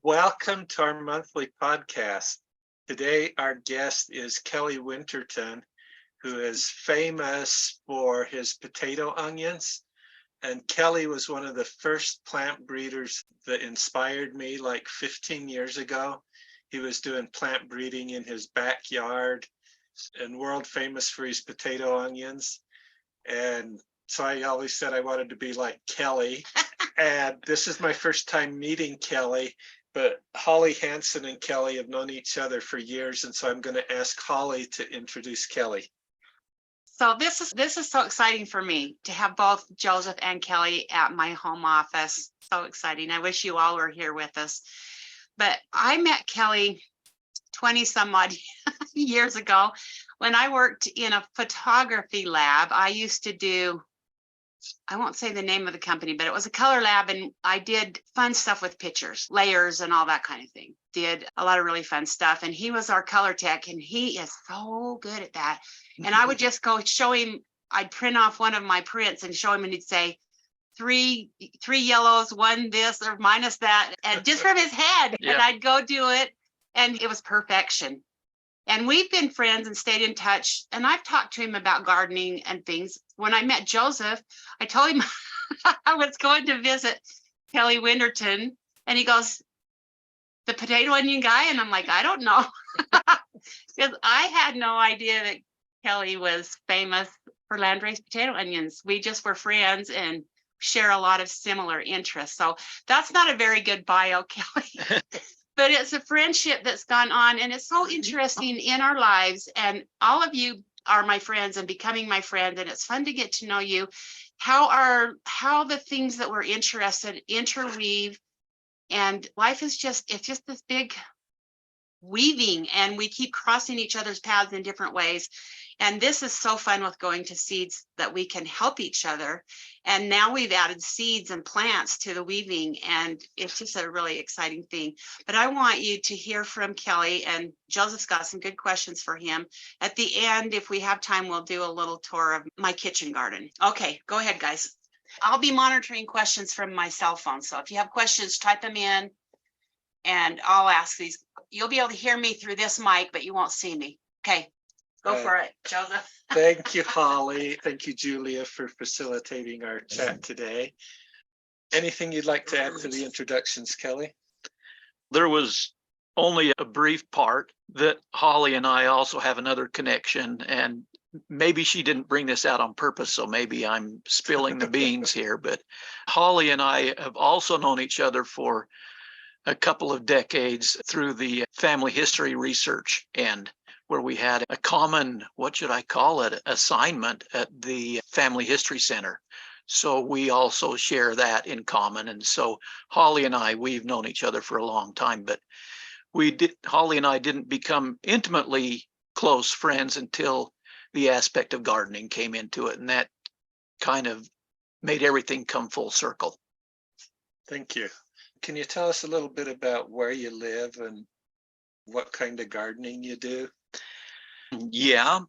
Welcome to our monthly podcast. Today, our guest is Kelly Winterton, who is famous for his potato onions. And Kelly was one of the first plant breeders that inspired me like 15 years ago. He was doing plant breeding in his backyard and world famous for his potato onions. And so I always said I wanted to be like Kelly. And this is my first time meeting Kelly. But Holly Hansen and Kelly have known each other for years, and so I'm going to ask Holly to introduce Kelly. So this is so exciting for me to have both Joseph and Kelly at my home office. So exciting. I wish you all were here with us. But I met Kelly 20 some odd years ago when I worked in a photography lab. I used to do, I won't say the name of the company, but it was a color lab, and I did fun stuff with pictures, layers, and all that kind of thing. Did a lot of really fun stuff. And he was our color tech, and he is so good at that. And I would just go show him, I'd print off one of my prints and show him, and he'd say, three yellows, one this or minus that, and just from his head. Yeah. And I'd go do it, and it was perfection. And we've been friends and stayed in touch. And I've talked to him about gardening and things. When I met Joseph, I told him I was going to visit Kelly Winterton. And he goes, the potato onion guy? And I'm like, I don't know. Because I had no idea that Kelly was famous for landrace potato onions. We just were friends and share a lot of similar interests. So that's not a very good bio, Kelly. But it's a friendship that's gone on, and it's so interesting in our lives. And all of you are my friends and becoming my friend, and it's fun to get to know you. How the things that we're interested interweave, and life is it's just this big weaving, and we keep crossing each other's paths in different ways. And this is so fun with going to seeds that we can help each other. And now we've added seeds and plants to the weaving, and it's just a really exciting thing. But I want you to hear from Kelly, and Joseph's got some good questions for him. At the end, if we have time, we'll do a little tour of my kitchen garden. Okay, go ahead, guys. I'll be monitoring questions from my cell phone. So if you have questions, type them in, and I'll ask these. You'll be able to hear me through this mic, but you won't see me. Okay. Go for it, Joseph. Thank you, Holly. Thank you, Julia, for facilitating our chat today. Anything you'd like to add to the introductions, Kelly? There was only a brief part that Holly and I also have another connection, and maybe she didn't bring this out on purpose, so maybe I'm spilling the beans here, but Holly and I have also known each other for a couple of decades through the family history research end, where we had a common, what should I call it, assignment at the Family History Center. So we also share that in common. And so Holly and I, we've known each other for a long time, but Holly and I didn't become intimately close friends until the aspect of gardening came into it. And that kind of made everything come full circle. Thank you. Can you tell us a little bit about where you live and what kind of gardening you do? Yeah,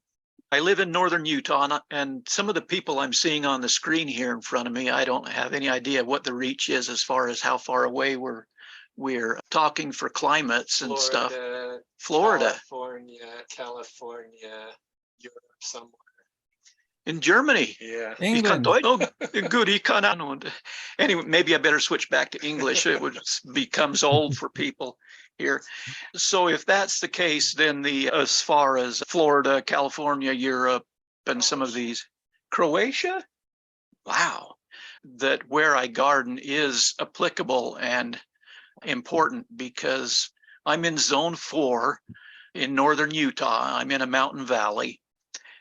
I live in northern Utah, and some of the people I'm seeing on the screen here in front of me, I don't have any idea what the reach is as far as how far away we're talking for climates and stuff. Florida, California, Europe, somewhere. In Germany. Yeah. England. Oh, good. Anyway, maybe I better switch back to English. It becomes old for people here. So if that's the case, then as far as Florida, California, Europe, and some of these, Croatia, wow, that where I garden is applicable and important because I'm in zone 4 in northern Utah. I'm in a mountain valley.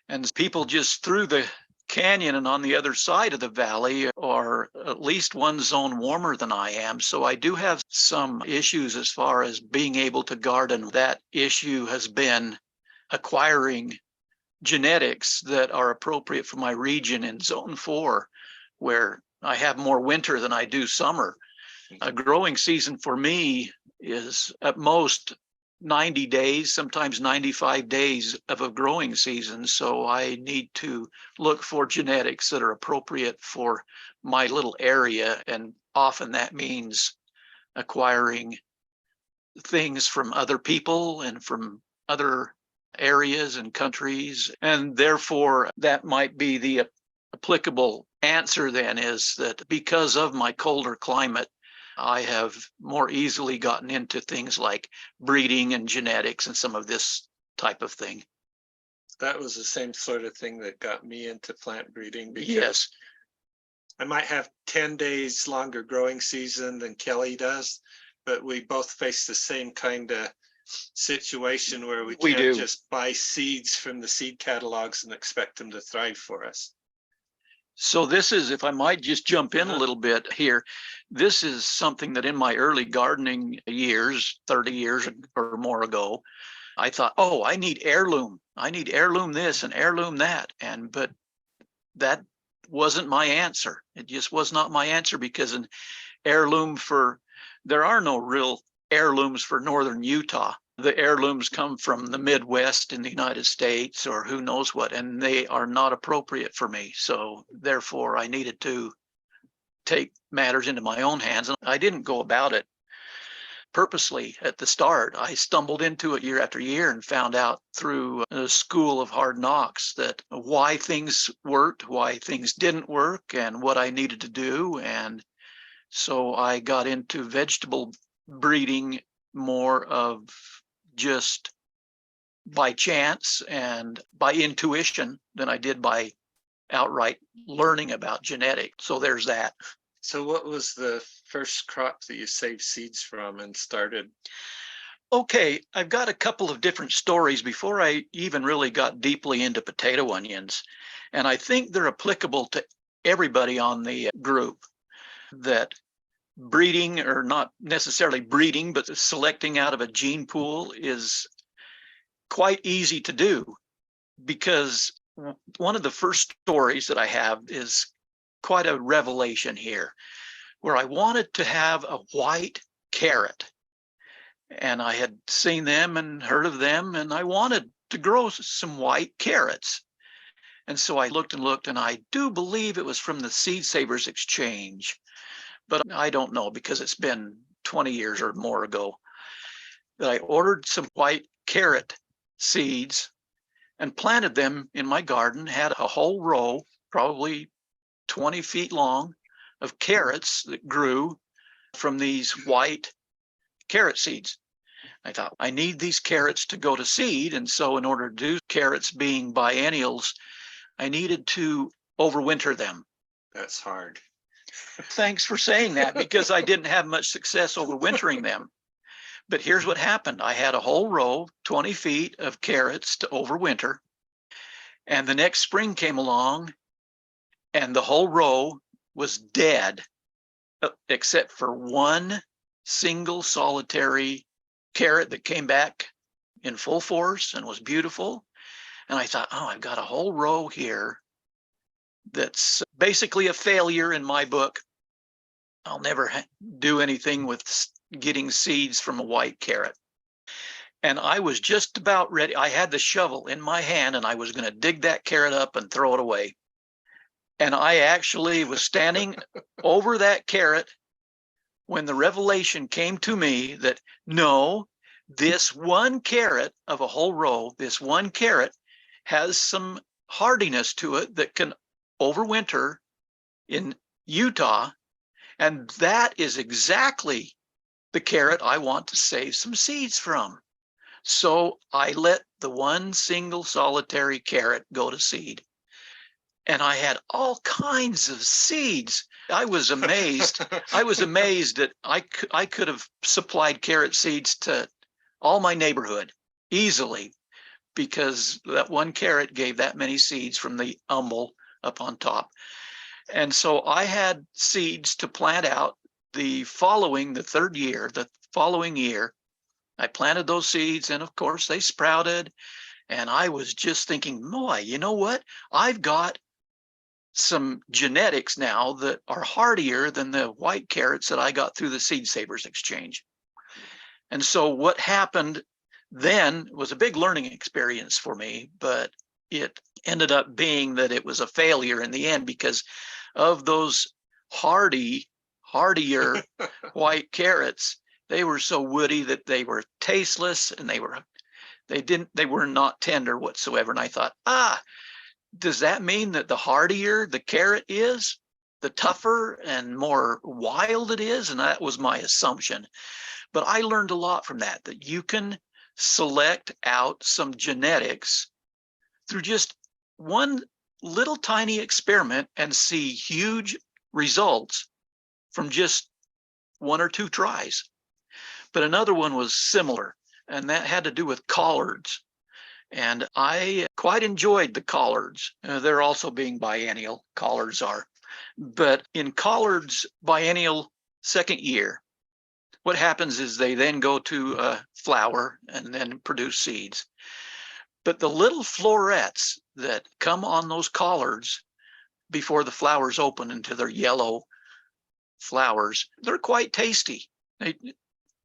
And people just through the canyon and on the other side of the valley are at least one zone warmer than I am. So I do have some issues as far as being able to garden. That issue has been acquiring genetics that are appropriate for my region in zone 4, where I have more winter than I do summer. A growing season for me is at most 90 days, sometimes 95 days of a growing season. So I need to look for genetics that are appropriate for my little area. And often that means acquiring things from other people and from other areas and countries. And therefore, that might be the applicable answer then, is that because of my colder climate, I have more easily gotten into things like breeding and genetics and some of this type of thing. That was the same sort of thing that got me into plant breeding, because Yes. I might have 10 days longer growing season than Kelly does, but we both face the same kind of situation where we We can't do. just buy seeds from the seed catalogs and expect them to thrive for us. So this is, if I might just jump in a Uh-huh. little bit here, this is something that in my early gardening years, 30 years or more ago, I thought, oh, I need heirloom. I need heirloom this and heirloom that. But that wasn't my answer. It just was not my answer, because an heirloom there are no real heirlooms for northern Utah. The heirlooms come from the Midwest in the United States or who knows what, and they are not appropriate for me. So therefore, I needed to take matters into my own hands. And I didn't go about it purposely at the start. I stumbled into it year after year and found out through a school of hard knocks that why things worked, why things didn't work, and what I needed to do. And so I got into vegetable breeding more of just by chance and by intuition than I did by outright learning about genetics. So there's that. So what was the first crop that you saved seeds from and started? Okay, I've got a couple of different stories before I even really got deeply into potato onions. And I think they're applicable to everybody on the group, that breeding, or not necessarily breeding, but selecting out of a gene pool is quite easy to do, because one of the first stories that I have is quite a revelation here, where I wanted to have a white carrot. And I had seen them and heard of them, and I wanted to grow some white carrots. And so I looked and looked, and I do believe it was from the Seed Savers Exchange, but I don't know because it's been 20 years or more ago, that I ordered some white carrot seeds and planted them in my garden, had a whole row, probably 20 feet long, of carrots that grew from these white carrot seeds. I thought, I need these carrots to go to seed. And so in order to do, carrots being biennials, I needed to overwinter them. That's hard. Thanks for saying that, because I didn't have much success overwintering them. But here's what happened. I had a whole row, 20 feet of carrots to overwinter. And the next spring came along and the whole row was dead, except for one single solitary carrot that came back in full force and was beautiful. And I thought, oh, I've got a whole row here that's basically a failure in my book. I'll never do anything with getting seeds from a white carrot. And I was just about ready. I had the shovel in my hand and I was going to dig that carrot up and throw it away. And I actually was standing over that carrot when the revelation came to me that no, this one carrot of a whole row, this one carrot has some hardiness to it that can overwinter in Utah. And that is exactly the carrot I want to save some seeds from. So I let the one single solitary carrot go to seed. And I had all kinds of seeds. I was amazed. I was amazed that I could have supplied carrot seeds to all my neighborhood easily, because that one carrot gave that many seeds from the umbel up on top. And so I had seeds to plant out the following year. I planted those seeds, and of course they sprouted. And I was just thinking, boy, you know what? I've got some genetics now that are hardier than the white carrots that I got through the Seed Savers Exchange. And so what happened then was a big learning experience for me, but it ended up being that it was a failure in the end, because of those hardier white carrots, They were so woody that they were tasteless, and they were not tender whatsoever. And I thought, does that mean that the hardier the carrot is, the tougher and more wild it is? And that was my assumption. But I learned a lot from that you can select out some genetics through just one little tiny experiment and see huge results from just one or two tries. But another one was similar, and that had to do with collards. And I quite enjoyed the collards. They're also being biennial, collards are. But in collards biennial second year, what happens is they then go to flower and then produce seeds. But the little florets that come on those collards before the flowers open into their yellow flowers, they're quite tasty.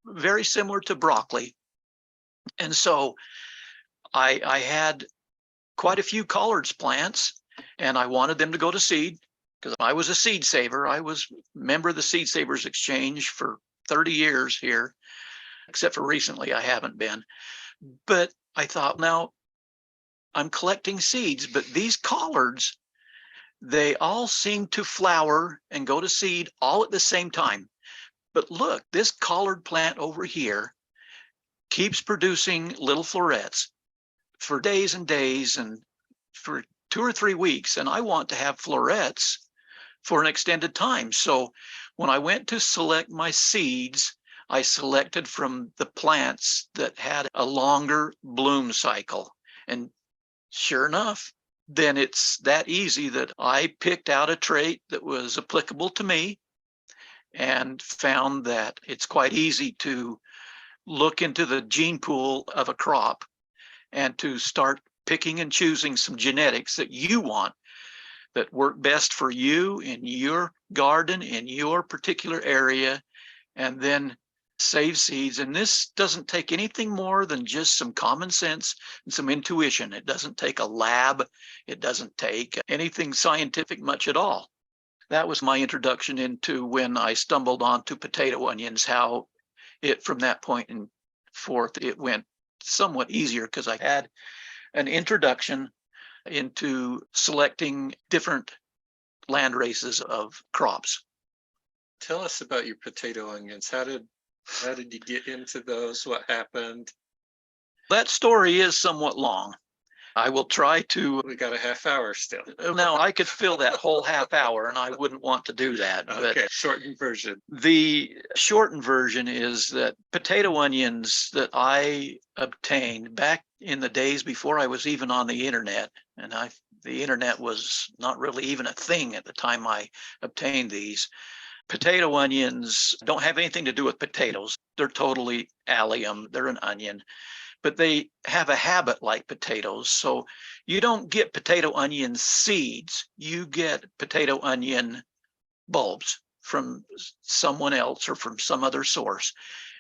Very similar to broccoli. And so I had quite a few collards plants, and I wanted them to go to seed because I was a seed saver. I was a member of the Seed Savers Exchange for 30 years here, except for recently I haven't been. But I thought, now I'm collecting seeds, but these collards, they all seem to flower and go to seed all at the same time. But look, this collard plant over here keeps producing little florets for days and days and for 2 or 3 weeks. And I want to have florets for an extended time. So when I went to select my seeds, I selected from the plants that had a longer bloom cycle. And sure enough, then it's that easy that I picked out a trait that was applicable to me and found that it's quite easy to look into the gene pool of a crop and to start picking and choosing some genetics that you want that work best for you in your garden, in your particular area, and then save seeds. And this doesn't take anything more than just some common sense and some intuition. It doesn't take a lab. It doesn't take anything scientific much at all. That was my introduction into when I stumbled onto potato onions, how it from that point and forth, it went somewhat easier because I had an introduction into selecting different land races of crops. Tell us about your potato onions. How did you get into those? What happened? That story is somewhat long. I will try to. We got a half hour still. Now, I could fill that whole half hour, and I wouldn't want to do that. Okay, But shortened version. the shortened version is that potato onions that I obtained back in the days before I was even on the internet, and the internet was not really even a thing at the time I obtained these. Potato onions don't have anything to do with potatoes. They're totally allium. They're an onion, but they have a habit like potatoes. So you don't get potato onion seeds. You get potato onion bulbs from someone else or from some other source.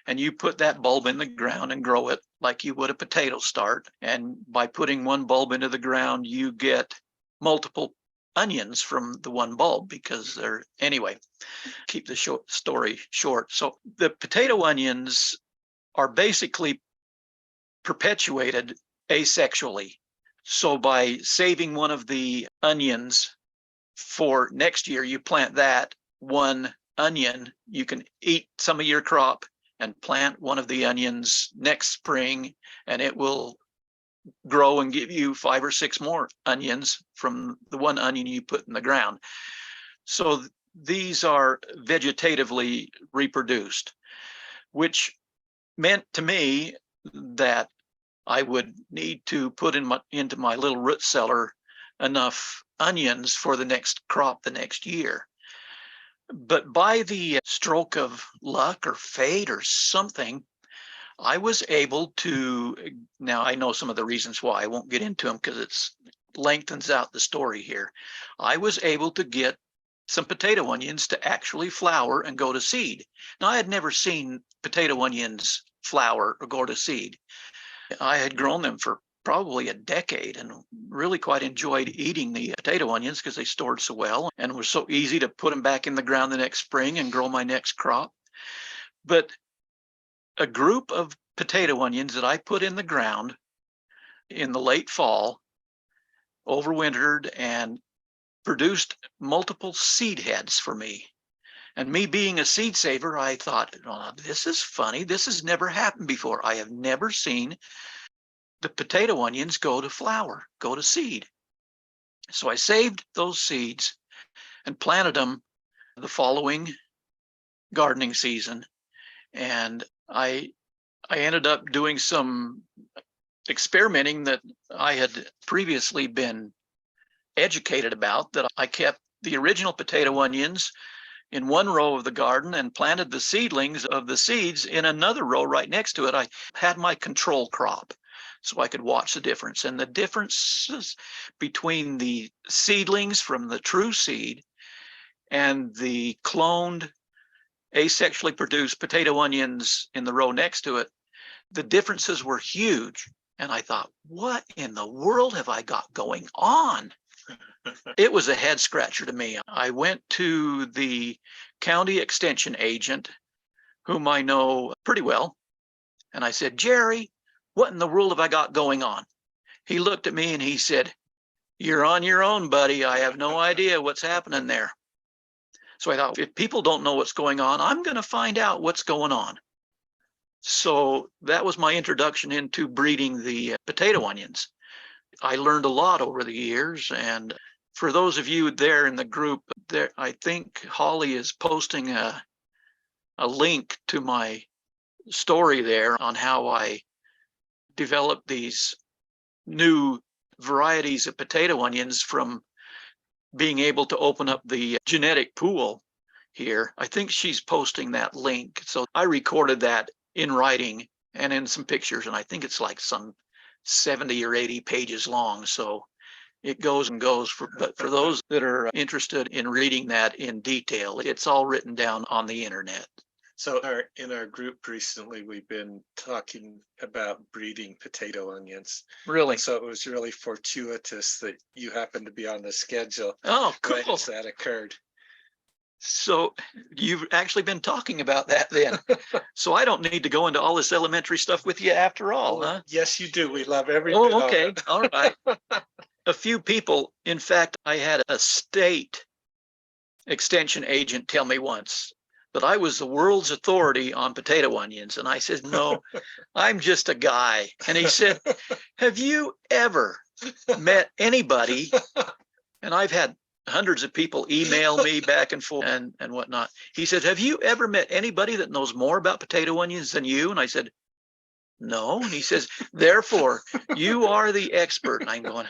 And you put that bulb in the ground and grow it like you would a potato start. And by putting one bulb into the ground, you get multiple onions from the one bulb because they're, anyway, keep the story short. So the potato onions are basically perpetuated asexually. So by saving one of the onions for next year, you plant that one onion, you can eat some of your crop and plant one of the onions next spring, and it will grow and give you 5 or 6 more onions from the one onion you put in the ground. So these are vegetatively reproduced, which meant to me that I would need to put into my little root cellar enough onions for the next crop the next year. But by the stroke of luck or fate or something, I was able to, now I know some of the reasons why, I won't get into them because it lengthens out the story here. I was able to get some potato onions to actually flower and go to seed. Now, I had never seen potato onions flower or go to seed. I had grown them for probably a decade and really quite enjoyed eating the potato onions because they stored so well and were so easy to put them back in the ground the next spring and grow my next crop. But a group of potato onions that I put in the ground in the late fall, overwintered, and produced multiple seed heads for me. And me being a seed saver, I thought, oh, this is funny. This has never happened before. I have never seen the potato onions go to flower, go to seed. So I saved those seeds and planted them the following gardening season. And I ended up doing some experimenting that I had previously been educated about, that I kept the original potato onions in one row of the garden and planted the seedlings of the seeds in another row right next to it. I had my control crop so I could watch the difference. And the differences between the seedlings from the true seed and the cloned, asexually produced potato onions in the row next to it, the differences were huge. And I thought, what in the world have I got going on? It was a head scratcher to me. I went to the county extension agent, whom I know pretty well, and I said, Jerry, what in the world have I got going on? He looked at me and he said, you're on your own, buddy. I have no idea what's happening there. So I thought, if people don't know what's going on, I'm going to find out what's going on. So that was my introduction into breeding the potato onions. I learned a lot over the years. And for those of you there in the group, there, I think Holly is posting a link to my story there on how I developed these new varieties of potato onions from being able to open up the genetic pool here. I think she's posting that link. So I recorded that in writing and in some pictures, and I think it's like some 70 or 80 pages long. So it goes and goes. But for those that are interested in reading that in detail, it's all written down on the internet. So in our group recently, we've been talking about breeding potato onions. Really? So it was really fortuitous that you happened to be on the schedule Oh, right cool. as that occurred. So you've actually been talking about that then. So I don't need to go into all this elementary stuff with you after all, huh? Yes, you do. We love every bit Oh, of okay. it. All right. A few people, in fact, I had a state extension agent tell me once that I was the world's authority on potato onions. And I said, no, I'm just a guy. And he said, have you ever met anybody? And I've had hundreds of people email me back and forth and whatnot. He said, have you ever met anybody that knows more about potato onions than you? And I said, no. And he says, therefore, you are the expert. And I'm going,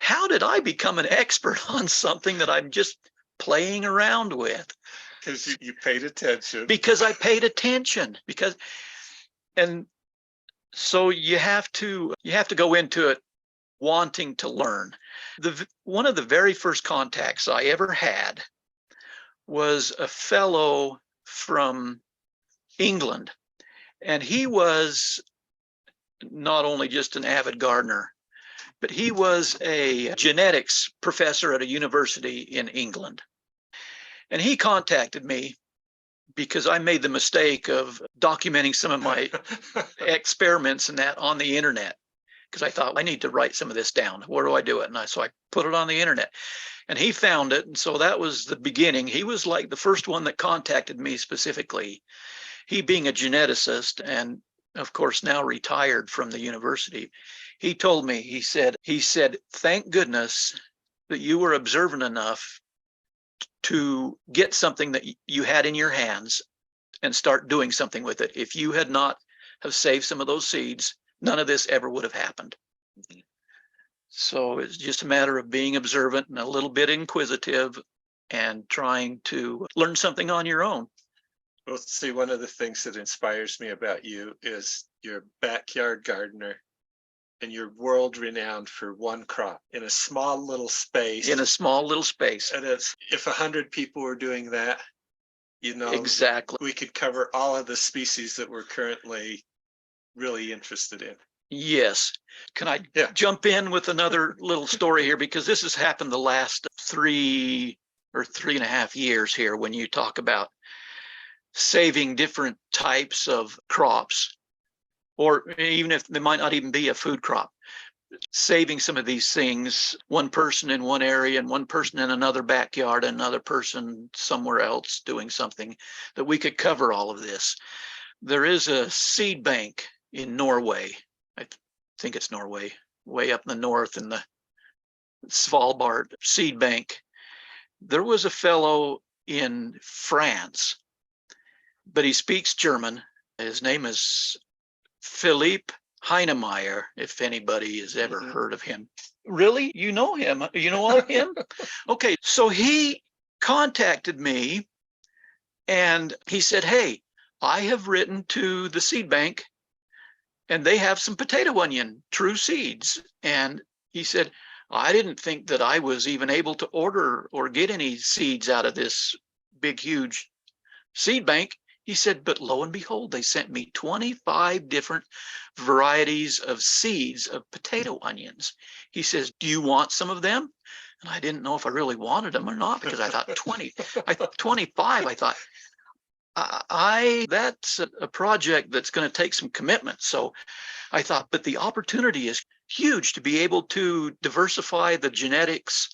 how did I become an expert on something that I'm just playing around with? Because you paid attention. Because I paid attention. And so you have to go into it wanting to learn. One of the very first contacts I ever had was a fellow from England, and he was not only just an avid gardener, but he was a genetics professor at a university in England. And he contacted me because I made the mistake of documenting some of my experiments and that on the internet, because I thought I need to write some of this down. Where do I do it? And so I put it on the internet, and he found it. And so that was the beginning. He was like the first one that contacted me specifically. He being a geneticist and of course now retired from the university. He told me, he said, thank goodness that you were observant enough to get something that you had in your hands and start doing something with it. If you had not have saved some of those seeds, none of this ever would have happened. Mm-hmm. So it's just a matter of being observant and a little bit inquisitive and trying to learn something on your own. Well, see, one of the things that inspires me about you is you're a backyard gardener and you're world renowned for one crop in a small little space. In a small little space. And it's, if 100 people were doing that, you know, exactly, we could cover all of the species that we're currently really interested in. Yes. Can I jump in with another little story here? Because this has happened the last 3 or 3.5 years here when you talk about saving different types of crops, or even if they might not even be a food crop, saving some of these things, one person in one area and one person in another backyard, another person somewhere else doing something, that we could cover all of this. There is a seed bank in Norway. I think it's Norway, way up in the north in the Svalbard seed bank. There was a fellow in France, but he speaks German. His name is Philippe Heinemeyer, if anybody has ever heard of him. Really? You know him? You know of him? Okay, so he contacted me and he said, hey, I have written to the seed bank and they have some potato onion true seeds. And he said, I didn't think that I was even able to order or get any seeds out of this big, huge seed bank. He said, but lo and behold, they sent me 25 different varieties of seeds of potato onions. He says, do you want some of them? And I didn't know if I really wanted them or not, because I thought 25, I thought, that's a project that's going to take some commitment. So I thought, but the opportunity is huge to be able to diversify the genetics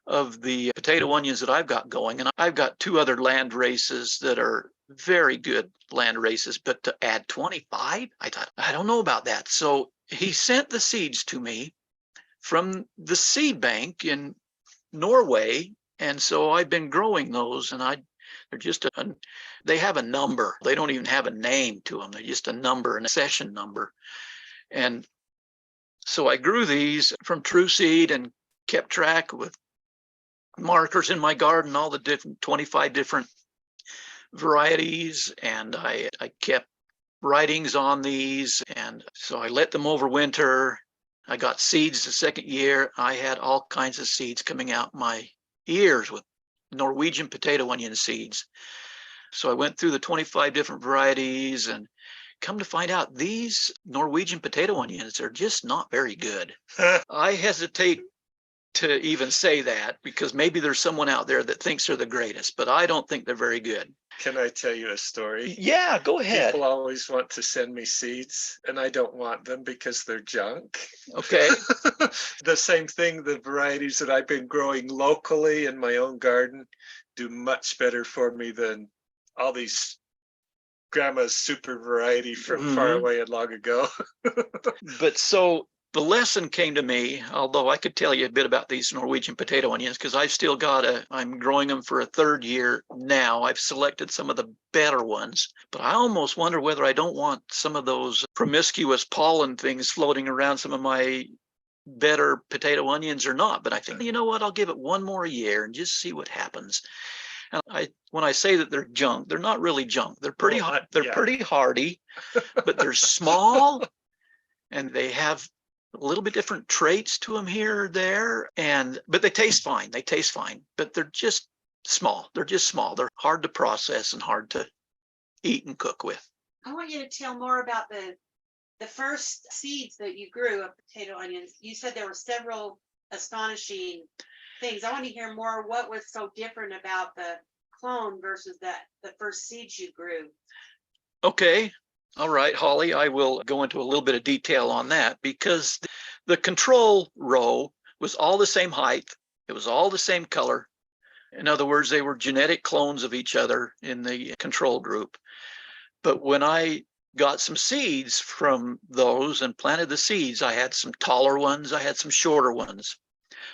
of the potato onions that I've got going. And I've got 2 other land races that are very good land races, but to add 25, I thought, I don't know about that. So he sent the seeds to me from the seed bank in Norway. And so I've been growing those, and they're just they have a number. They don't even have a name to them. They're just a number and a session number. And so I grew these from true seed and kept track with markers in my garden, all the different 25 different varieties. And I kept writings on these. And so I let them over winter. I got seeds the second year. I had all kinds of seeds coming out my ears with Norwegian potato onion seeds. So I went through the 25 different varieties, and come to find out, these Norwegian potato onions are just not very good. I hesitate to even say that, because maybe there's someone out there that thinks they're the greatest, but I don't think they're very good. Can I tell you a story? Yeah, go ahead. People always want to send me seeds, and I don't want them because they're junk. Okay. The same thing, the varieties that I've been growing locally in my own garden do much better for me than all these grandma's super variety from far away and long ago. But so the lesson came to me, although I could tell you a bit about these Norwegian potato onions, because I've still got I'm growing them for a 3rd year now. I've selected some of the better ones, but I almost wonder whether I don't want some of those promiscuous pollen things floating around some of my better potato onions or not. But I think, you know what, I'll give it 1 more year and just see what happens. And when I say that they're junk, they're not really junk. They're pretty pretty hardy, but they're small, and they have a little bit different traits to them here or there. But they taste fine. They taste fine, but they're just small. They're just small. They're hard to process and hard to eat and cook with. I want you to tell more about the first seeds that you grew of potato onions. You said there were several astonishing things. I want to hear more. What was so different about the clone versus the first seeds you grew? Okay. All right, Holly, I will go into a little bit of detail on that, because the control row was all the same height. It was all the same color. In other words, they were genetic clones of each other in the control group. But when I got some seeds from those and planted the seeds, I had some taller ones. I had some shorter ones.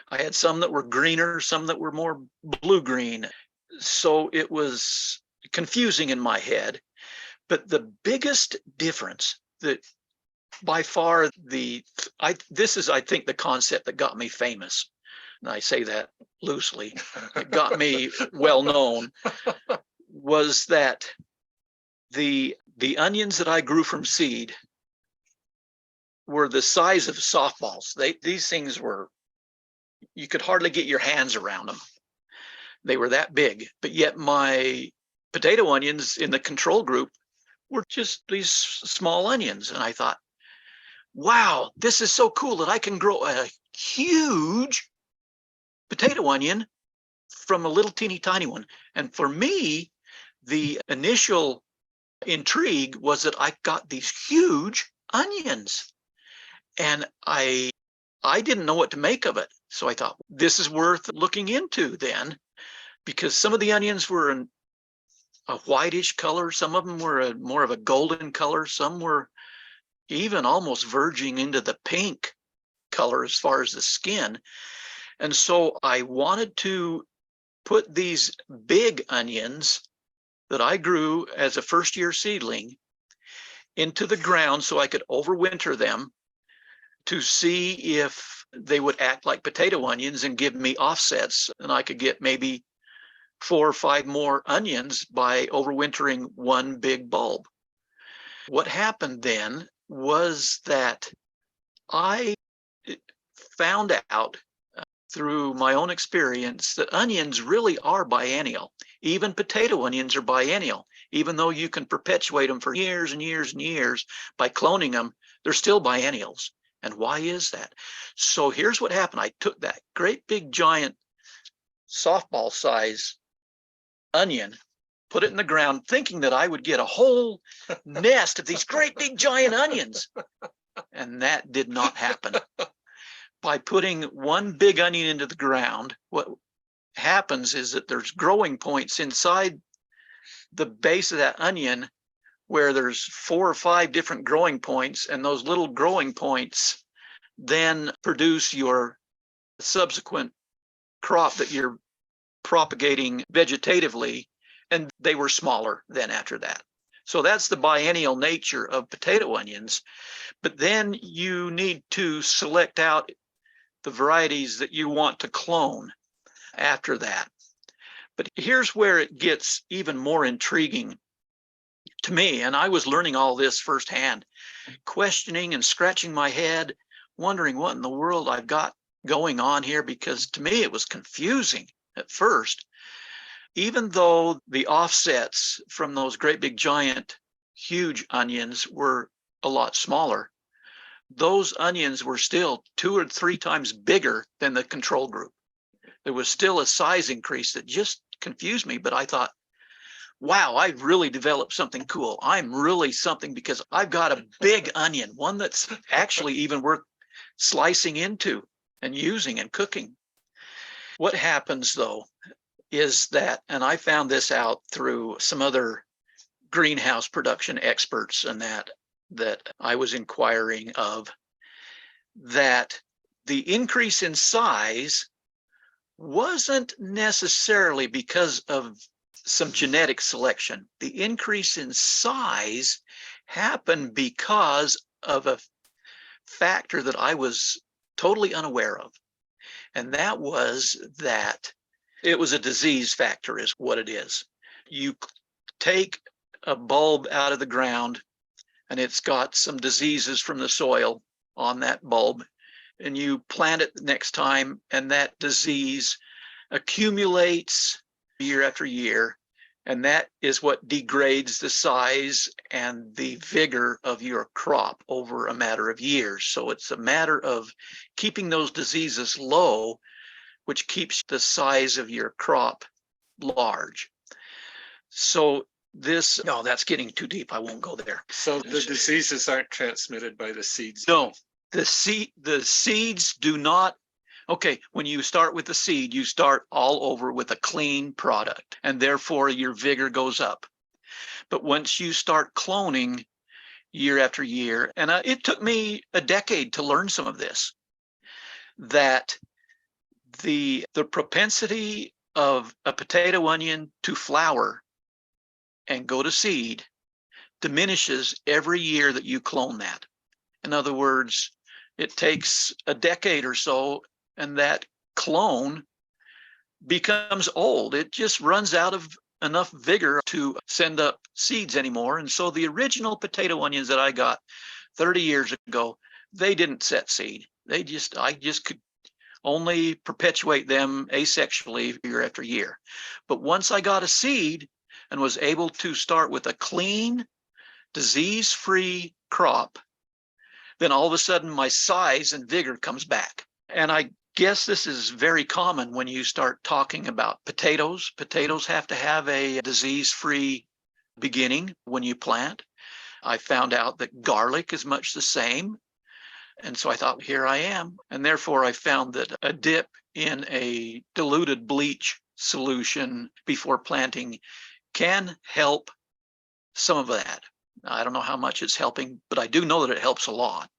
I had some that were greener, some that were more blue-green. So it was confusing in my head. But the biggest difference, that by far this is, I think, the concept that got me famous. And I say that loosely. It got me well known, was that the onions that I grew from seed were the size of softballs. These things were, you could hardly get your hands around them. They were that big. But yet my potato onions in the control group were just these small onions. And I thought, wow, this is so cool that I can grow a huge potato onion from a little teeny tiny one. And for me, the initial intrigue was that I got these huge onions, and I didn't know what to make of it. So I thought, this is worth looking into then, because some of the onions were a whitish color. Some of them were more of a golden color. Some were even almost verging into the pink color as far as the skin. And so I wanted to put these big onions that I grew as a first year seedling into the ground so I could overwinter them to see if they would act like potato onions and give me offsets, and I could get maybe 4 or 5 more onions by overwintering one big bulb. What happened then was that I found out through my own experience that onions really are biennial. Even potato onions are biennial. Even though you can perpetuate them for years and years and years by cloning them, they're still biennials. And why is that? So here's what happened. I took that great big giant softball size onion, put it in the ground, thinking that I would get a whole nest of these great big giant onions. And that did not happen. By putting one big onion into the ground, what happens is that there's growing points inside the base of that onion where there's 4 or 5 different growing points, and those little growing points then produce your subsequent crop that you're propagating vegetatively, and they were smaller then after that. So that's the biennial nature of potato onions. But then you need to select out the varieties that you want to clone after that. But here's where it gets even more intriguing to me. And I was learning all this firsthand, questioning and scratching my head, wondering what in the world I've got going on here, because to me it was confusing at first. Even though the offsets from those great big giant huge onions were a lot smaller, those onions were still 2 or 3 times bigger than the control group. There was still a size increase that just confused me, but I thought, wow, I've really developed something cool. I'm really something, because I've got a big onion, one that's actually even worth slicing into and using and cooking. What happens though is that, and I found this out through some other greenhouse production experts and that I was inquiring of, that the increase in size wasn't necessarily because of some genetic selection. The increase in size happened because of a factor that I was totally unaware of. And that was that it was a disease factor is what it is. You take a bulb out of the ground and it's got some diseases from the soil on that bulb, and you plant it the next time, and that disease accumulates year after year, and that is what degrades the size and the vigor of your crop over a matter of years. So it's a matter of keeping those diseases low, which keeps the size of your crop large. So this, no, that's getting too deep. I won't go there. So the diseases aren't transmitted by the seeds? No, the seeds do not. Okay, when you start with the seed, you start all over with a clean product, and therefore your vigor goes up. But once you start cloning year after year, and it took me a decade to learn some of this, that the propensity of a potato onion to flower and go to seed diminishes every year that you clone that. In other words, it takes a decade or so, and that clone becomes old. It just runs out of enough vigor to send up seeds anymore. And so the original potato onions that I got 30 years ago, they didn't set seed. I just could only perpetuate them asexually year after year. But once I got a seed and was able to start with a clean, disease-free crop, then all of a sudden my size and vigor comes back. And I guess this is very common when you start talking about potatoes. Potatoes have to have a disease-free beginning when you plant. I found out that garlic is much the same. And so I thought, here I am. And therefore, I found that a dip in a diluted bleach solution before planting can help some of that. I don't know how much it's helping, but I do know that it helps a lot.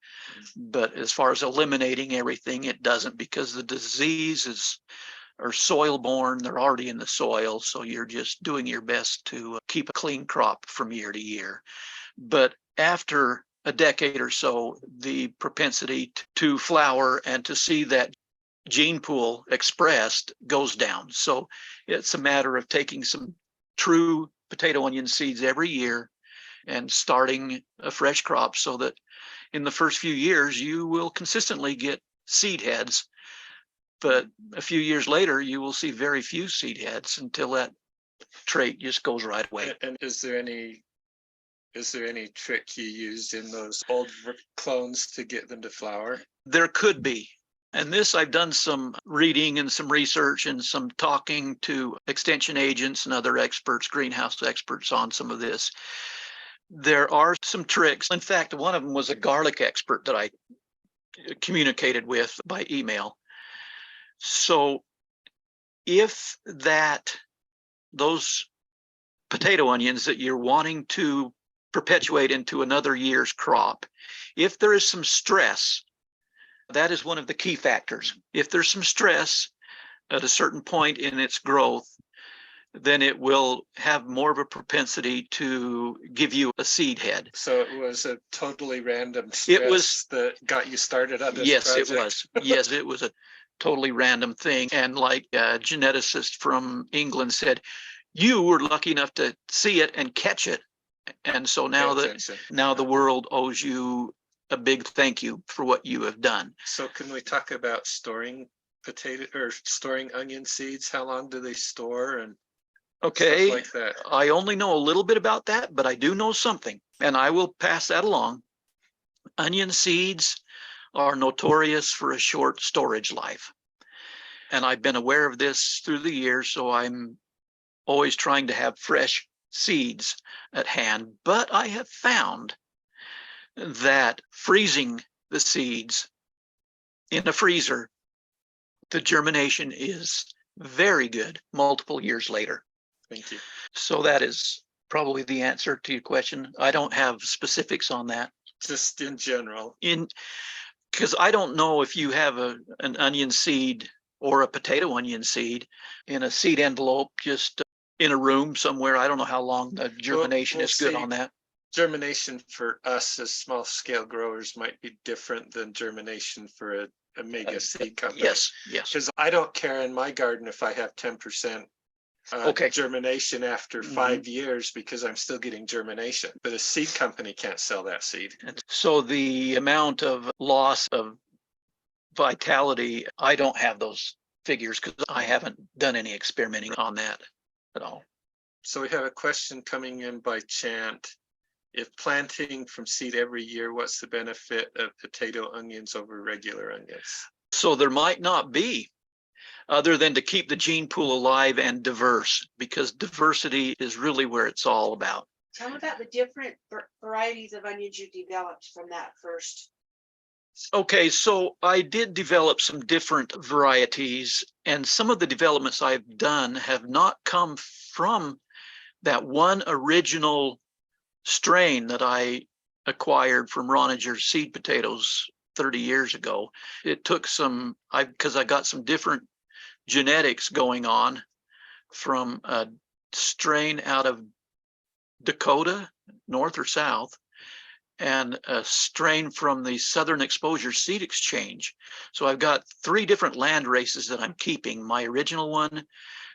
But as far as eliminating everything, it doesn't, because the diseases are soil borne. They're already in the soil. So you're just doing your best to keep a clean crop from year to year. But after a decade or so, the propensity to flower and to see that gene pool expressed goes down. So it's a matter of taking some true potato onion seeds every year and starting a fresh crop, so that in the first few years you will consistently get seed heads, but a few years later you will see very few seed heads until that trait just goes right away. And is there any trick you used in those old clones to get them to flower? There could be. And this, I've done some reading and some research and some talking to extension agents and other experts, greenhouse experts, on some of this. There are some tricks. In fact, one of them was a garlic expert that I communicated with by email. So if those potato onions that you're wanting to perpetuate into another year's crop, if there is some stress, that is one of the key factors. If there's some stress at a certain point in its growth, then it will have more of a propensity to give you a seed head. So it was a totally random stress that got you started on this project? It was. Yes, it was a totally random thing. And like a geneticist from England said, you were lucky enough to see it and catch it. And so now the world owes you a big thank you for what you have done. So can we talk about storing onion seeds? How long do they store and okay, stuff like that? I only know a little bit about that, but I do know something, and I will pass that along. Onion seeds are notorious for a short storage life. And I've been aware of this through the years, so I'm always trying to have fresh seeds at hand. But I have found that freezing the seeds in a freezer, the germination is very good multiple years later. Thank you. So that is probably the answer to your question. I don't have specifics on that. Just in general. Because I don't know if you have an onion seed or a potato onion seed in a seed envelope, just in a room somewhere. I don't know how long the germination is good on that. Germination for us as small scale growers might be different than germination for a mega seed company. Yes. Because I don't care in my garden if I have 10% germination after 5 years, because I'm still getting germination. But a seed company can't sell that seed. And so the amount of loss of vitality, I don't have those figures because I haven't done any experimenting on that at all. So we have a question coming in by Chant. If planting from seed every year, what's the benefit of potato onions over regular onions? So there might not be, other than to keep the gene pool alive and diverse, because diversity is really where it's all about. Tell me about the different varieties of onions you developed from that first. Okay, so I did develop some different varieties, and some of the developments I've done have not come from that one original strain that I acquired from Ronager's seed potatoes 30 years ago. It took because I got some different genetics going on from a strain out of Dakota, north or south, and a strain from the Southern Exposure Seed Exchange. So I've got 3 different land races that I'm keeping: my original one,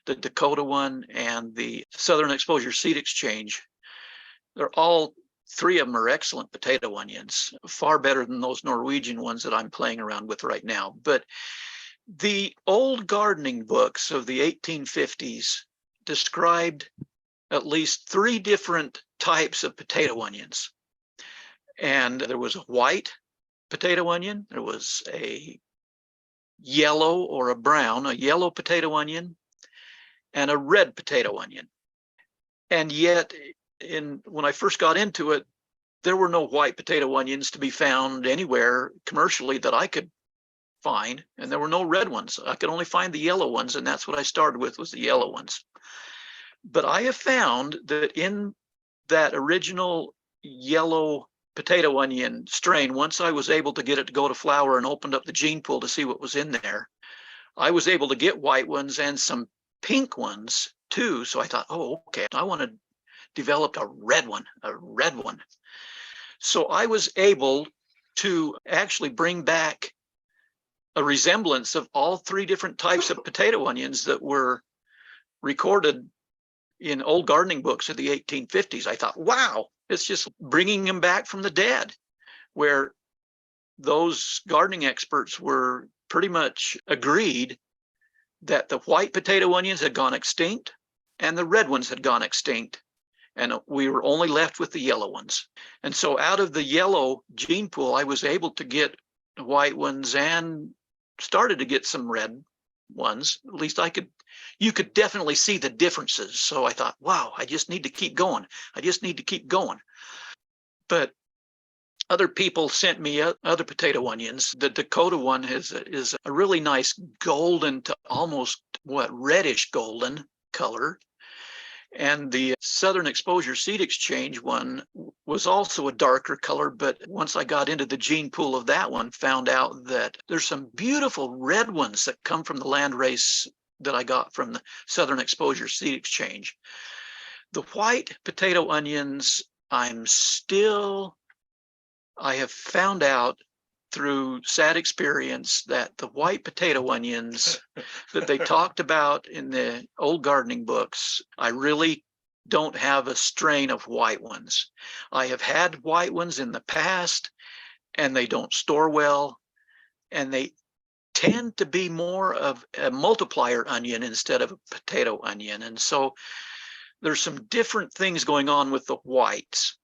the Dakota one, and the Southern Exposure Seed Exchange. They're all 3 of them are excellent potato onions, far better than those Norwegian ones that I'm playing around with right now. But the old gardening books of the 1850s described at least 3 different types of potato onions. And there was a white potato onion, there was a yellow or a brown, a yellow potato onion, and a red potato onion. And yet, when I first got into it, there were no white potato onions to be found anywhere commercially that I could find, and there were no red ones. I could only find the yellow ones, and that's what I started with, was the yellow ones. But I have found that in that original yellow potato onion strain, once I was able to get it to go to flower and opened up the gene pool to see what was in there, I was able to get white ones and some pink ones too. So I thought, oh, okay, I want to develop a red one. So I was able to actually bring back a resemblance of all three different types of potato onions that were recorded in old gardening books of the 1850s. I thought, wow, it's just bringing them back from the dead, where those gardening experts were pretty much agreed that the white potato onions had gone extinct and the red ones had gone extinct. And we were only left with the yellow ones. And so out of the yellow gene pool, I was able to get white ones and started to get some red ones. At least you could definitely see the differences. So I thought, wow, I just need to keep going. But other people sent me other potato onions. The Dakota one is a really nice golden to almost reddish golden color. And the Southern Exposure Seed Exchange one was also a darker color, but once I got into the gene pool of that one, found out that there's some beautiful red ones that come from the land race that I got from the Southern Exposure Seed Exchange. The white potato onions, I have found out through sad experience that the white potato onions that they talked about in the old gardening books, I really don't have a strain of white ones. I have had white ones in the past, and they don't store well, and they tend to be more of a multiplier onion instead of a potato onion. And so there's some different things going on with the whites.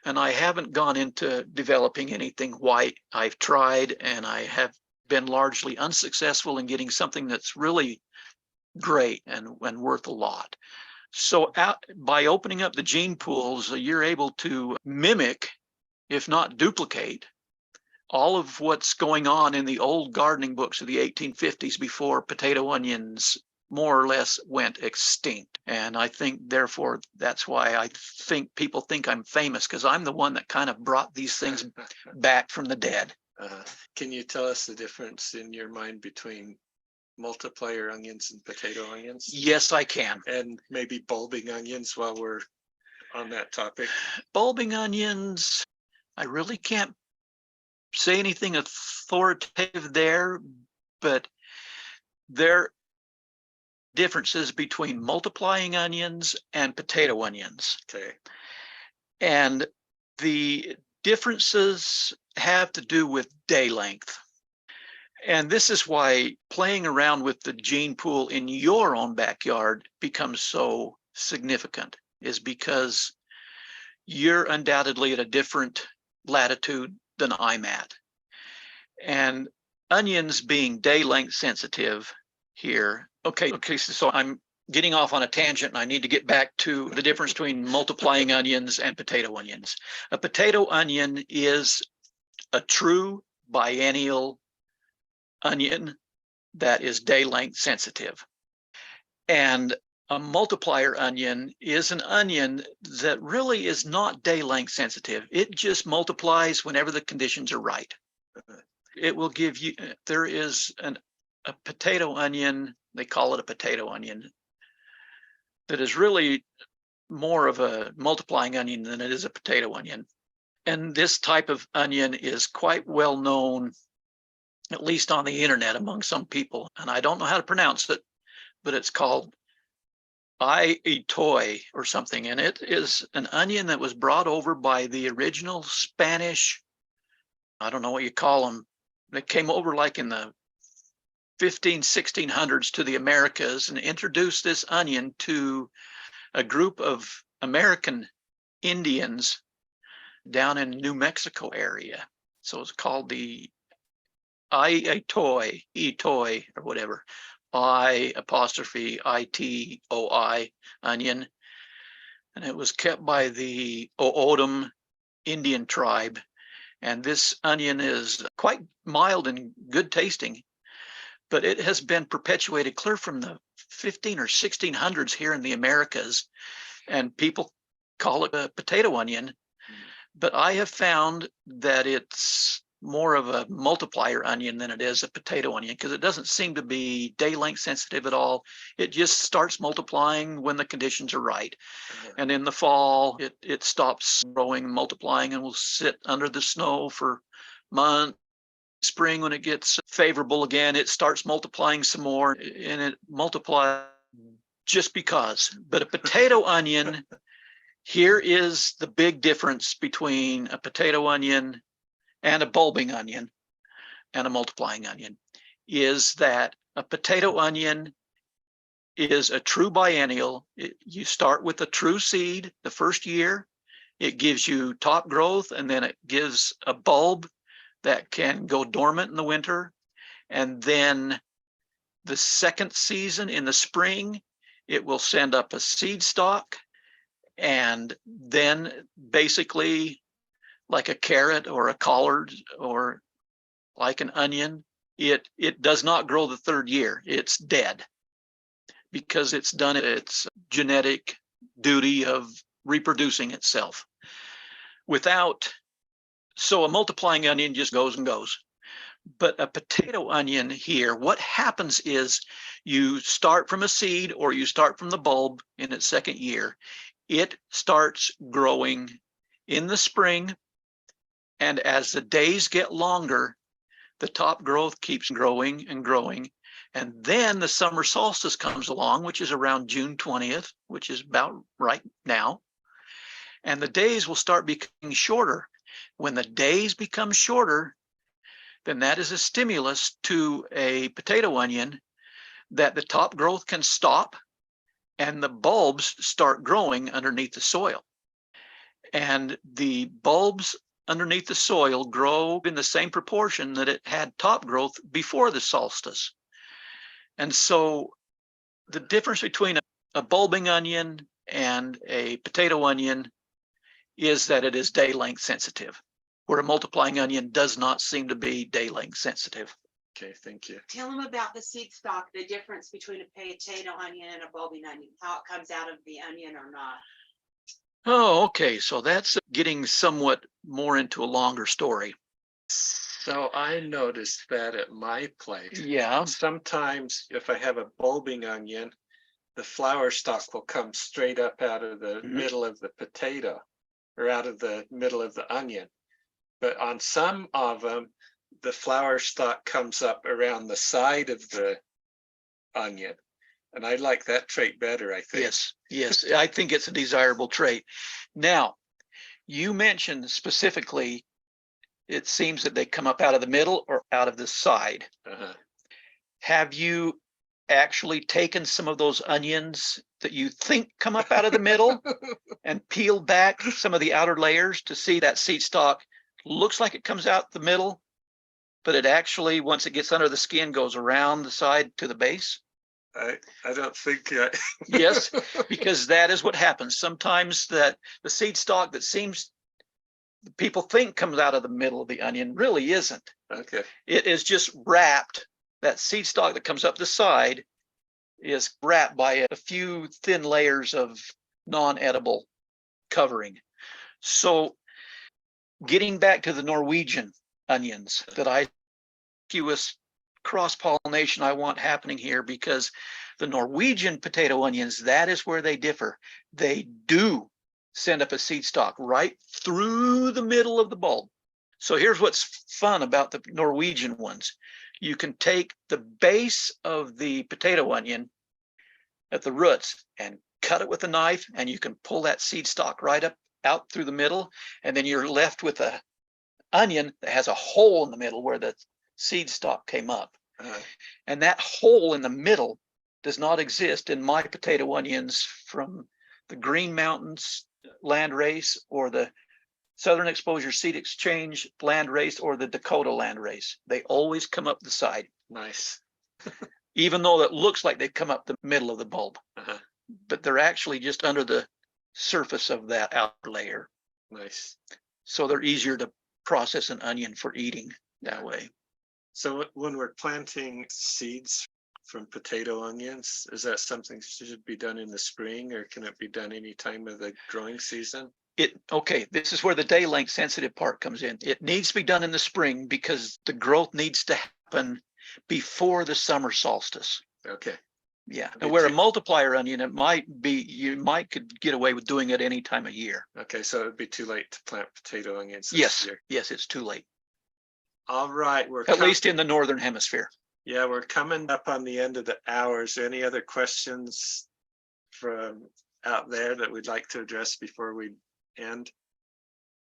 And I haven't gone into developing anything white. I've tried, and I have been largely unsuccessful in getting something that's really great and worth a lot. So by opening up the gene pools, you're able to mimic, if not duplicate, all of what's going on in the old gardening books of the 1850s before potato onions more or less went extinct. And I think, therefore, that's why I think people think I'm famous, because I'm the one that kind of brought these things back from the dead. Can you tell us the difference in your mind between multiplier onions and potato onions? Yes, I can. And maybe bulbing onions while we're on that topic? Bulbing onions, I really can't say anything authoritative there, but there differences between multiplying onions and potato onions. Okay. And the differences have to do with day length. And this is why playing around with the gene pool in your own backyard becomes so significant, is because you're undoubtedly at a different latitude than I'm at. And onions being day length sensitive here. Okay, so I'm getting off on a tangent, and I need to get back to the difference between multiplying onions and potato onions. A potato onion is a true biennial onion that is day length sensitive. And a multiplier onion is an onion that really is not day length sensitive. It just multiplies whenever the conditions are right. It will give you, there is a potato onion, they call it a potato onion, that is really more of a multiplying onion than it is a potato onion. And this type of onion is quite well known, at least on the internet, among some people. And I don't know how to pronounce it, but it's called toy or something. And it is an onion that was brought over by the original Spanish, I don't know what you call them. They came over like in the 1600s to the Americas and introduced this onion to a group of American Indians down in New Mexico area. So it's called the Etoi, or whatever, I''Itoi onion. And it was kept by the O'odham Indian tribe. And this onion is quite mild and good tasting, but it has been perpetuated clear from the 15 or 1600s here in the Americas. And people call it a potato onion, but I have found that it's more of a multiplier onion than it is a potato onion, because it doesn't seem to be day length sensitive at all. It just starts multiplying when the conditions are right. And in the fall, it stops growing and multiplying and will sit under the snow for months. Spring, when it gets favorable again, it starts multiplying some more, and it multiplies just because. But a potato onion, here is the big difference between a potato onion and a bulbing onion and a multiplying onion, is that a potato onion is a true biennial. You start with a true seed the first year. It gives you top growth, and then it gives a bulb that can go dormant in the winter. And then the second season in the spring, it will send up a seed stalk. And then basically, like a carrot or a collard or like an onion, it does not grow the third year. It's dead, because it's done its genetic duty of reproducing itself. So a multiplying onion just goes and goes. But a potato onion here, what happens is you start from a seed or you start from the bulb in its second year. It starts growing in the spring, and as the days get longer, the top growth keeps growing and growing. And then the summer solstice comes along, which is around June 20th, which is about right now. And the days will start becoming shorter. When the days become shorter, then that is a stimulus to a potato onion that the top growth can stop and the bulbs start growing underneath the soil. And the bulbs underneath the soil grow in the same proportion that it had top growth before the solstice. And so the difference between a bulbing onion and a potato onion is that it is day length sensitive, where a multiplying onion does not seem to be day length sensitive. Okay, thank you. Tell them about the seed stalk, the difference between a potato onion and a bulbing onion, how it comes out of the onion or not. Oh, okay. So that's getting somewhat more into a longer story. So I noticed that at my place. Yeah. Sometimes if I have a bulbing onion, the flower stalk will come straight up out of the middle of the potato, or out of the middle of the onion. But on some of them, the flower stalk comes up around the side of the onion. And I like that trait better, I think. Yes, I think it's a desirable trait. Now, you mentioned specifically, it seems that they come up out of the middle or out of the side. Have you actually taken some of those onions that you think come up out of the middle and peeled back some of the outer layers to see that seed stalk looks like it comes out the middle, but it actually, once it gets under the skin, goes around the side to the base? I don't think Yes, because that is what happens. Sometimes that the seed stalk that seems people think comes out of the middle of the onion really isn't. Okay. It is just wrapped. That seed stalk that comes up the side is wrapped by a few thin layers of non-edible covering. So getting back to the Norwegian onions that I cross-pollination I want happening here, because the Norwegian potato onions, that is where they differ. They do send up a seed stalk right through the middle of the bulb. So here's what's fun about the Norwegian ones. You can take the base of the potato onion at the roots and cut it with a knife, and you can pull that seed stalk right up out through the middle, and then you're left with a onion that has a hole in the middle where the seed stalk came up. And that hole in the middle does not exist in my potato onions from the Green Mountains landrace or the Southern Exposure Seed Exchange land race or the Dakota land race. They always come up the side, Nice. even though it looks like they come up the middle of the bulb, Uh-huh. but they're actually just under the surface of that outer layer. Nice. So they're easier to process an onion for eating that way. So when we're planting seeds from potato onions, is that something that should be done in the spring, or can it be done any time of the growing season? Okay, this is where the day length sensitive part comes in. It needs to be done in the spring because the growth needs to happen before the summer solstice. Okay. Yeah, Did and where a you- multiplier onion, it might be, you might could get away with doing it any time of year. Okay, so it'd be too late to plant potato onions this Yes, year. yes, it's too late, All right, at least in the northern hemisphere. yeah, we're coming up on the end of the hour. Is there any other questions from out there that we'd like to address before we end?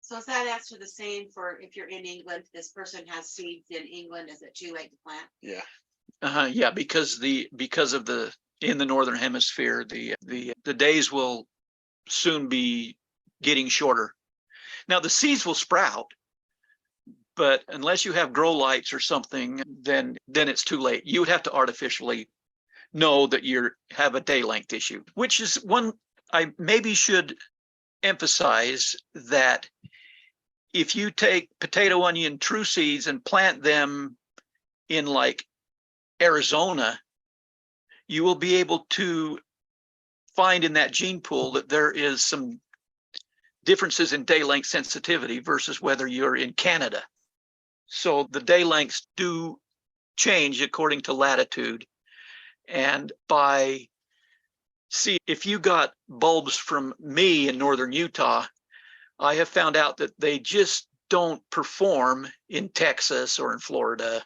So is that answer the same for if you're in England, this person has seeds in England, is it too late to plant? Yeah. Yeah, because of the in the northern hemisphere, the days will soon be getting shorter. Now the seeds will sprout, but unless you have grow lights or something, then it's too late. You would have to artificially know that you have a day length issue, which is one I maybe should emphasize, that if you take potato onion true seeds and plant them in like Arizona, you will be able to find in that gene pool that there is some differences in day length sensitivity versus whether you're in Canada. So the day lengths do change according to latitude. And if you got bulbs from me in northern Utah, I have found out that they just don't perform in Texas or in Florida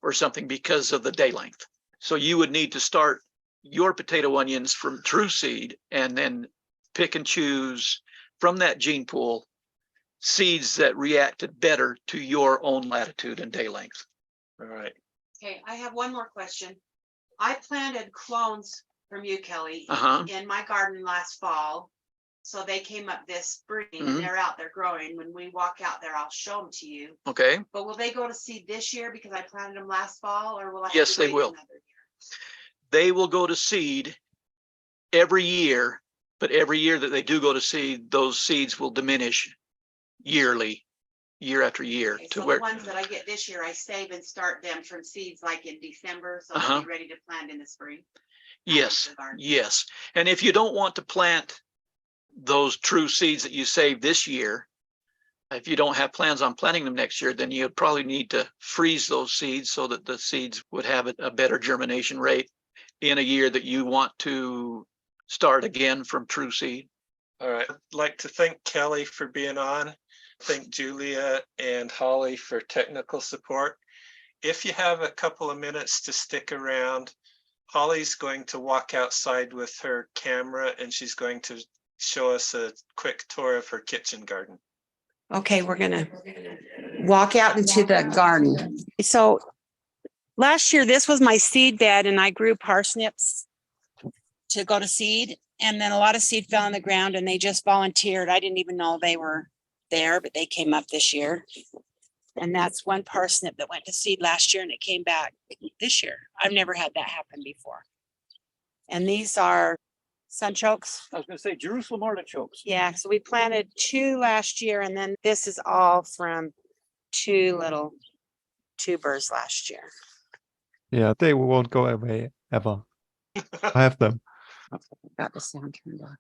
or something because of the day length. So you would need to start your potato onions from true seed and then pick and choose from that gene pool seeds that reacted better to your own latitude and day length. All right. Okay, I have one more question. I planted clones from you, Kelly, Uh-huh. in my garden last fall. So they came up this spring Mhm. and they're out, they're growing. When we walk out there, I'll show them to you. Okay. But will they go to seed this year because I planted them last fall, or will I? have Yes, to they wait will. another year? They will go to seed every year, but every year that they do go to seed, those seeds will diminish yearly, year after year, Okay, to so where the ones that I get this year, I save and start them from seeds like in December, so they'll Uh-huh. be ready to plant in the spring. yes, the garden. yes. And if you don't want to plant those true seeds that you saved this year, if you don't have plans on planting them next year, then you'd probably need to freeze those seeds so that the seeds would have a better germination rate in a year that you want to start again from true seed. All right. I'd like to thank Kelly for being on. Thank Julia and Holly for technical support. If you have a couple of minutes to stick around, Holly's going to walk outside with her camera and she's going to show us a quick tour of her kitchen garden. Okay, we're gonna walk out into the garden. So last year, this was my seed bed and I grew parsnips to go to seed. And then a lot of seed fell on the ground and they just volunteered. I didn't even know they were there, but they came up this year. And that's one parsnip that went to seed last year and it came back this year. I've never had that happen before. And these are sunchokes. I was going to say Jerusalem artichokes. Yeah, so we planted 2 last year and then this is all from 2 little tubers last year. Yeah, they won't go away ever. I have them. Got the sound turned on.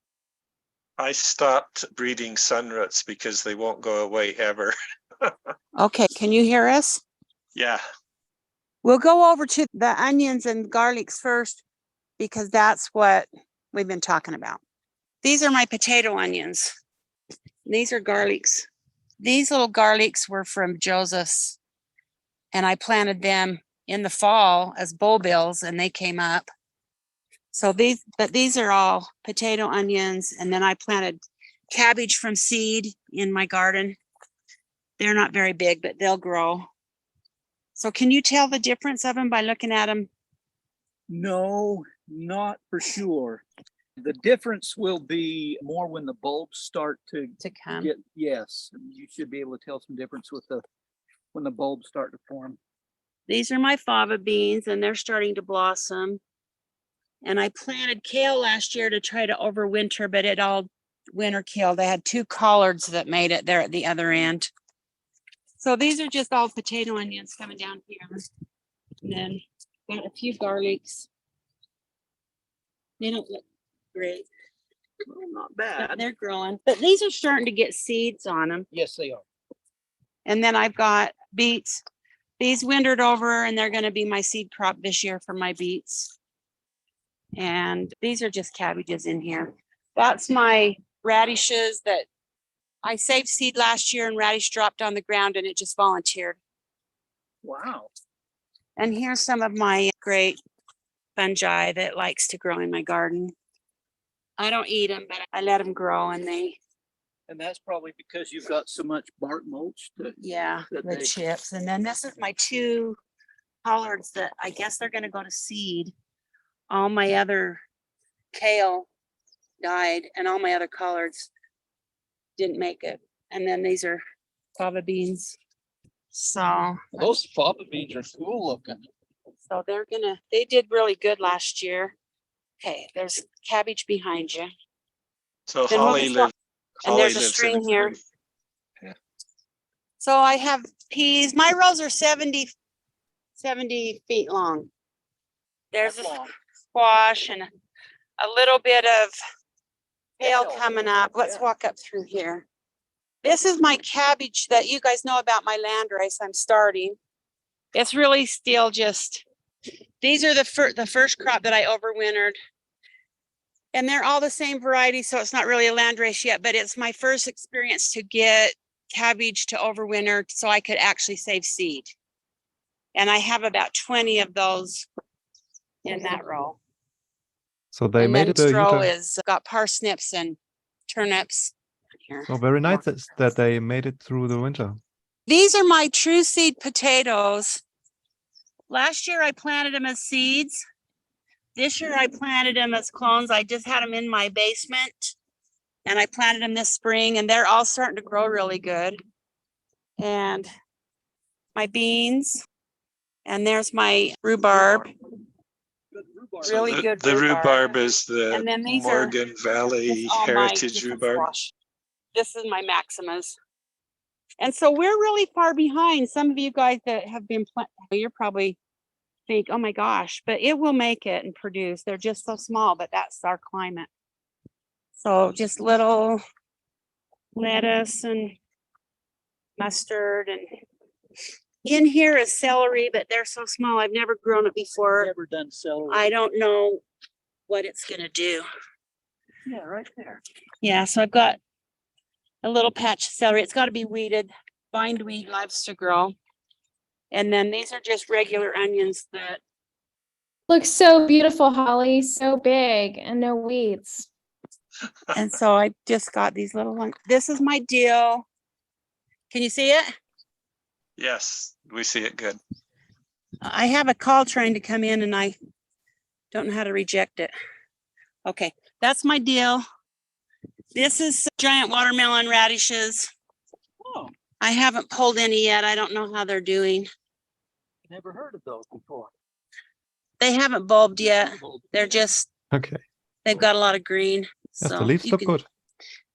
I stopped breeding sunroots because they won't go away ever. Okay, can you hear us? Yeah. We'll go over to the onions and garlics first because that's what we've been talking about. These are my potato onions. These are garlics. These little garlics were from Joseph's and I planted them in the fall as bulbils and they came up. So these are all potato onions. And then I planted cabbage from seed in my garden. They're not very big, but they'll grow. So can you tell the difference of them by looking at them? No, not for sure. The difference will be more when the bulbs start to come. get, yes, you should be able to tell some difference with when the bulbs start to form. These are my fava beans and they're starting to blossom. And I planted kale last year to try to overwinter, but it all winter killed. I had 2 collards that made it there at the other end. So these are just all potato onions coming down here. And then got a few garlics. They don't look great. Well, not But bad. they're growing, but these are starting to get seeds on them. Yes, they are. And then I've got beets. These wintered over and they're going to be my seed crop this year for my beets. And these are just cabbages in here. That's my radishes that I saved seed last year and radish dropped on the ground and it just volunteered. Wow. And here's some of my great fungi that likes to grow in my garden. I don't eat them, but I let them grow and they, And that's probably because you've got so much bark mulch to, yeah, that the they- chips. And then this is my 2 collards that I guess they're going to go to seed. All my other kale died and all my other collards didn't make it. And then these are fava beans. So those fava beans are cool looking. they did really good last year. Okay, there's cabbage behind you. So Then when Holly we lives. and there's a string here. Yeah. So I have peas. My rows are 70 feet long. There's a squash and a little bit of kale coming up. Let's walk up through here. This is my cabbage that you guys know about my land race I'm starting. It's really still just, these are the first crop that I overwintered. And they're all the same variety, so it's not really a land race yet, but it's my first experience to get cabbage to overwinter so I could actually save seed. And I have about 20 of those in that row. So they And made then it a straw Utah. is got parsnips and turnips here. So very nice that they made it through the winter. These are my true seed potatoes. Last year I planted them as seeds. This year I planted them as clones. I just had them in my basement and I planted them this spring and they're all starting to grow really good. And my beans, and there's my rhubarb. Really good The rhubarb. rhubarb is the And then these Morgan Valley Just all my Heritage different rhubarb. squash. This is my maximas. And so we're really far behind. Some of you guys that have been you're probably think, oh my gosh, but it will make it and produce. They're just so small, but that's our climate. So just little lettuce and mustard, and in here is celery, but they're so small. I've never grown it before. Never done celery. I don't know what it's gonna do. Yeah, right there. Yeah, so I've got a little patch of celery. It's got to be weeded. Bindweed loves to grow. And then these are just regular onions that, Looks so beautiful, Holly. So big and no weeds. and so I just got these little ones. This is my dill. Can you see it? Yes, we see it good. I have a call trying to come in and I don't know how to reject it. Okay, that's my dill. This is giant watermelon radishes. Oh, I haven't pulled any yet. I don't know how they're doing. never heard of those before. They haven't bulbed yet. They're just, Okay. they've got a lot of green. Yes, So the leaves you look can- good.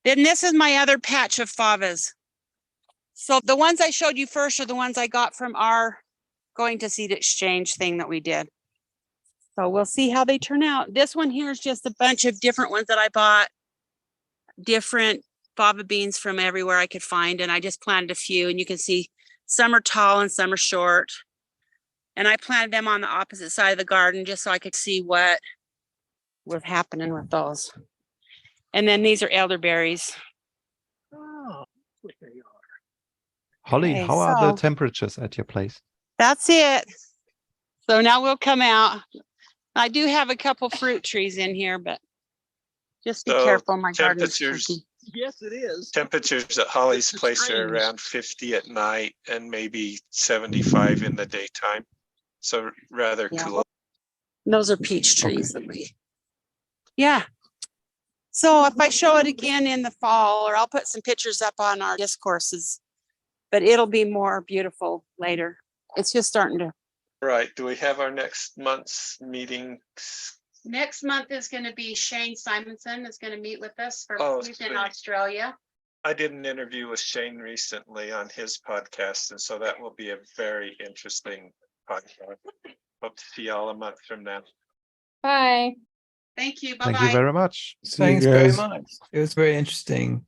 Then this is my other patch of favas. So the ones I showed you first are the ones I got from our going to seed exchange thing that we did. So we'll see how they turn out. This one here is just a bunch of different ones that I bought. Different fava beans from everywhere I could find. And I just planted a few, and you can see some are tall and some are short. And I planted them on the opposite side of the garden just so I could see what was happening with those. And then these are elderberries. Oh, that's what they are. Holly, Okay, how are the so- temperatures at your place? That's it. So now we'll come out. I do have a couple fruit trees in here, but just be So careful. My garden's temperatures- tricky. Yes, it is. Temperatures at Holly's It's place are strange. around 50 at night and maybe 75 in the daytime. So rather Yeah, cool. Those are peach trees that we. Yeah. So if I show it again in the fall, or I'll put some pictures up on our discourses, but it'll be more beautiful later. It's just starting to. Right, do we have our next month's meeting? Next month is going to be Shane Simonson is going to meet with us Oh, he's in sweet. Australia. I did an interview with Shane recently on his podcast, and so that will be a very interesting podcast. Hope to see y'all a month from now. Bye. Thank you. Thank you Bye-bye. very much. See you Thanks very guys. much. It was very interesting.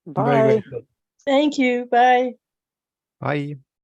I'm Bye. very grateful. Thank you. Bye. Bye.